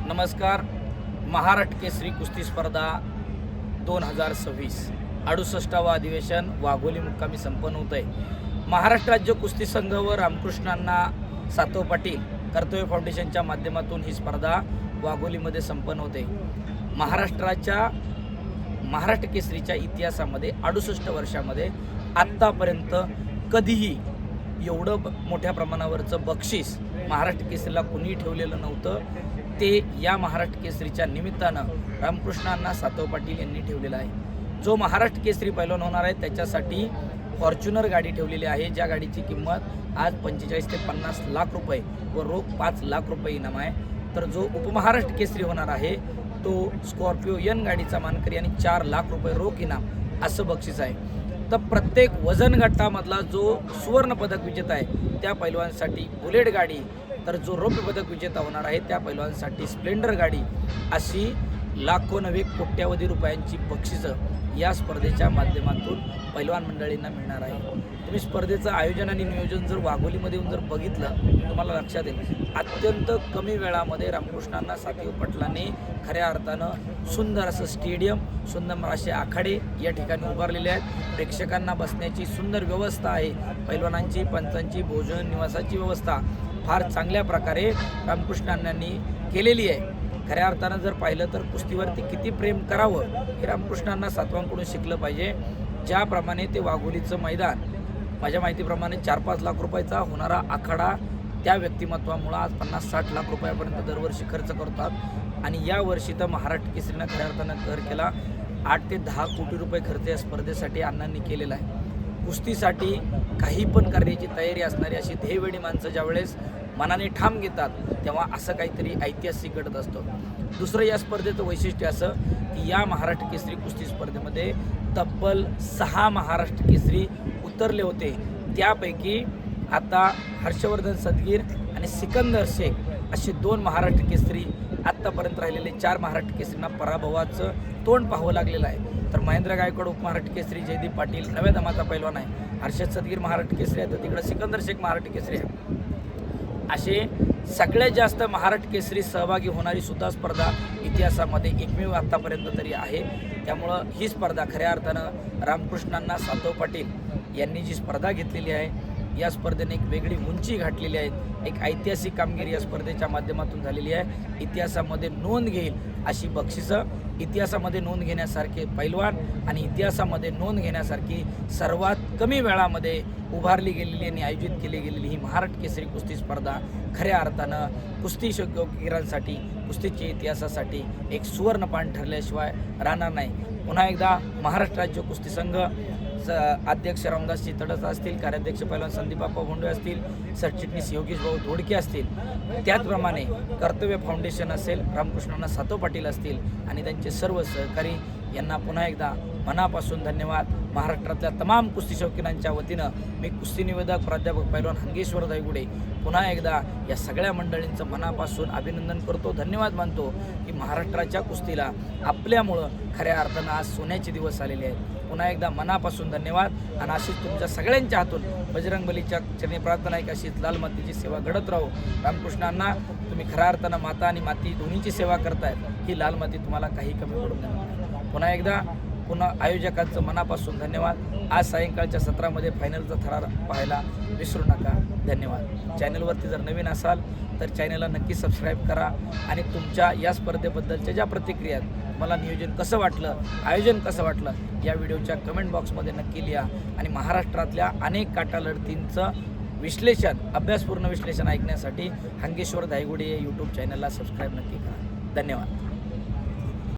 नमस्कार. महाराष्ट्र केसरी कुस्ती स्पर्धा 2026 68वा अधिवेशन वाघोली मुक्कामी संपन्न होत आहे. महाराष्ट्र राज्य कुस्ती संघ व रामकृष्णांना सातव पाटील कर्तव्य फाउंडेशनच्या माध्यमातून ही स्पर्धा वाघोलीमध्ये संपन्न होते. महाराष्ट्र केसरीच्या इतिहासामध्ये 68 वर्षामध्ये आत्तापर्यंत कधीही एवढं मोठ्या प्रमाणावरचं बक्षीस महाराष्ट्र केसरीला कुणी ठेवलेलं नव्हतं. ते या महाराष्ट्र केसरीच्या निमित्तानं रामकृष्णांना सातव पाटील यांनी ठेवलेलं आहे. जो महाराष्ट्र केसरी पैलवान होणार आहे त्याच्यासाठी फॉर्च्युनर गाडी ठेवलेली आहे, ज्या गाडीची किंमत आज 45 ते 50 लाख रुपये व रोख 5 लाख रुपये इनाम आहे. तर जो उपमहाराष्ट्र केसरी होणार आहे तो स्कॉर्पिओ एन गाडीचा मानकरी आणि 4 लाख रुपये रोख इनाम असं बक्षीस आहे. तर प्रत्येक वजन गटामधला जो सुवर्ण पदक विजेता आहे त्या पैलवानसाठी बुलेट गाडी, तर जो रौप्य पदक विजेता होणार आहे त्या पैलवानसाठी स्प्लेंडर गाडी, अशी लाखो नव्हे कोट्यावधी रुपयांची बक्षिसं या स्पर्धेच्या माध्यमातून पैलवान मंडळींना मिळणार आहे. तुम्ही स्पर्धेचं आयोजन आणि नियोजन जर वाघोलीमध्ये येऊन जर बघितलं तुम्हाला लक्षात येईल, अत्यंत कमी वेळामध्ये रामकृष्णांना सातव पाटलांनी खऱ्या अर्थानं सुंदर असं स्टेडियम, सुंदर असे आखाडे या ठिकाणी उभारलेले आहेत. प्रेक्षकांना बसण्याची सुंदर व्यवस्था आहे. पैलवानांची, पंचांची, भोजन निवासाची व्यवस्था फार चांगल्या प्रकारे रामकृष्णांनी केलेली आहे. खऱ्या अर्थानं जर पाहिलं तर कुस्तीवरती किती प्रेम करावं हे रामकृष्णांना सातवांकडून शिकलं पाहिजे. ज्याप्रमाणे ते वाघोलीचं मैदान माझ्या माहितीप्रमाणे 4-5 लाख रुपयाचा होणारा आखाडा त्या व्यक्तिमत्वामुळं आज 50-60 लाख रुपयापर्यंत दरवर्षी खर्च करतात आणि या वर्षी तर महाराष्ट्र केसरीनं खऱ्या अर्थानं कर केला. 8 ते 10 कोटी रुपये खर्च या स्पर्धेसाठी अण्णांनी केलेला आहे. कुस्तीसाठी काही पण करण्याची तयारी असणारी अशी ध्येयवेडी माणसं ज्यावेळेस मनाने ठाम घेतात तेव्हा असं काहीतरी ऐतिहासिक घडत असतं. दुसरं या स्पर्धेचं वैशिष्ट्य असं की या महाराष्ट्र केसरी कुस्ती स्पर्धेमध्ये तब्बल 6 महाराष्ट्र केसरी उतरले होते. त्यापैकी आता हर्षवर्धन सदगीर आणि सिकंदर शेख असे 2 महाराष्ट्र केसरी, आत्तापर्यंत राहिलेले 4 महाराष्ट्र केसरींना पराभवाचं तोंड पाहावं लागलेलं आहे. तर महेंद्र गायकवाड उपमहाराष्ट्र केसरी, जयदीप पाटील नव्या दमाचा पैलवान आहे, हर्षद सदगीर महाराष्ट्र केसरी आहे, तर तिकडं सिकंदर शेख महाराष्ट्र केसरी आहे. असे सगळ्यात जास्त महाराष्ट्र केसरी सहभागी होणारी सुद्धा स्पर्धा इतिहासामध्ये एकमेव आत्तापर्यंत तरी आहे. त्यामुळं ही स्पर्धा खऱ्या अर्थानं रामकृष्णांना सातव पाटील यांनी जी स्पर्धा घेतलेली आहे या स्पर्धेने एक वेगळी उंची गाठलेली आहे. एक ऐतिहासिक कामगिरी या स्पर्धेच्या माध्यमातून झालेली आहे. इतिहासामध्ये नोंद घेईल अशी बक्षिसं, इतिहासामध्ये नोंद घेण्यासारखे पैलवान आणि इतिहासामध्ये नोंद घेण्यासारखी सर्वात कमी वेळामध्ये उभारली गेलेली आणि आयोजित केली गेलेली ही महाराष्ट्र केसरी कुस्ती स्पर्धा खऱ्या अर्थानं कुस्ती शौकीरांसाठी, कुस्तीच्या इतिहासासाठी एक सुवर्णपान ठरल्याशिवाय राहणार नाही. पुन्हा एकदा महाराष्ट्र राज्य कुस्ती संघ अध्यक्ष रामदासजी तडस असतील, कार्याध्यक्ष पैलवान संदीपबाप्पा भोंडे असतील, सरचिटणीस योगेश भाऊ धोडके असतील, त्याचप्रमाणे कर्तव्य फाउंडेशन असेल, रामकृष्णांना सातव पाटील असतील आणि त्यांचे सर्व सहकारी यांना पुन्हा एकदा मनापासून धन्यवाद. महाराष्ट्रातल्या तमाम कुस्ती शौकीनांच्या वतीनं मी कुस्ती निवेदक प्राध्यापक पैलवान हंगेश्वर धायगुडे पुन्हा एकदा या सगळ्या मंडळींचं मनापासून अभिनंदन करतो, धन्यवाद मानतो की महाराष्ट्राच्या कुस्तीला आपल्यामुळं खऱ्या अर्थानं आज सोन्याचे दिवस आलेले आहेत. पुन्हा एकदा मनापासून धन्यवाद. आणि अशीच तुमच्या सगळ्यांच्या हातून बजरंगबलीच्या चरणी प्रार्थना आहे की अशीच लाल मातीची सेवा घडत राहू. रामकृष्णांना तुम्ही खऱ्या अर्थानं माता आणि माती दोन्हीची सेवा करतायत, ही लाल माती तुम्हाला काही कमी पडून देणार. पुन्हा आयोजकांचं मनापासून धन्यवाद. आज सायंकाळच्या सत्रामध्ये फायनलचा थरार पाहायला विसरू नका. धन्यवाद. चॅनलवरती जर नवीन असाल तर चॅनलला नक्की सबस्क्राईब करा आणि तुमच्या या स्पर्धेबद्दलच्या ज्या प्रतिक्रिया आहेत, मला नियोजन कसं वाटलं, आयोजन कसं वाटलं या व्हिडिओच्या कमेंट बॉक्समध्ये नक्की लिहा. आणि महाराष्ट्रातल्या अनेक काटा लढतींचं विश्लेषण, अभ्यासपूर्ण विश्लेषण ऐकण्यासाठी हंगेश्वर धायगुडे या यूट्यूब चॅनलला सबस्क्राईब नक्की करा. धन्यवाद.